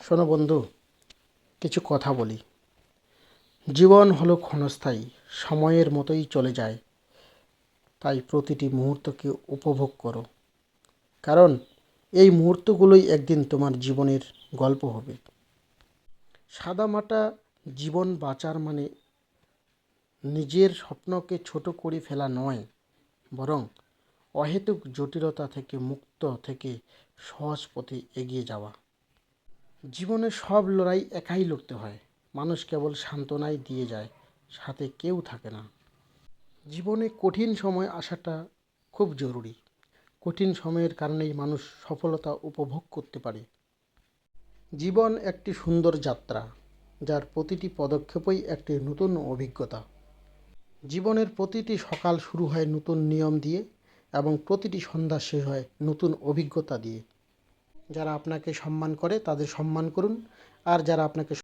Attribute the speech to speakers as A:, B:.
A: শোনো বন্ধু, কিছু কথা বলি। জীবন হলো ক্ষণস্থায়ী, সময়ের মতোই চলে যায়। তাই প্রতিটি মুহূর্তকে উপভোগ করো, কারণ এই মুহূর্তগুলোই একদিন তোমার জীবনের গল্প হবে। সাদামাটা জীবন বাঁচার মানে নিজের স্বপ্নকে ছোট করে ফেলা নয়, বরং অহেতুক জটিলতা থেকে মুক্ত থেকে সহজ পথে এগিয়ে যাওয়া। জীবনে সব লড়াই একাই লড়তে হয়। মানুষ কেবল সান্ত্বনাই দিয়ে যায়, সাথে কেউ থাকে না। জীবনে কঠিন সময় আসাটা খুব জরুরি। কঠিন সময়ের কারণেই মানুষ সফলতা উপভোগ করতে পারে। জীবন একটি সুন্দর যাত্রা, যার প্রতিটি পদক্ষেপই একটি নতুন অভিজ্ঞতা। জীবনের প্রতিটি সকাল শুরু হয় নতুন নিয়ম দিয়ে, এবং প্রতিটি সন্ধ্যা শেষ হয় নতুন অভিজ্ঞতা দিয়ে। যারা আপনাকে সম্মান করে তাদের সম্মান করুন, আর যারা আপনাকে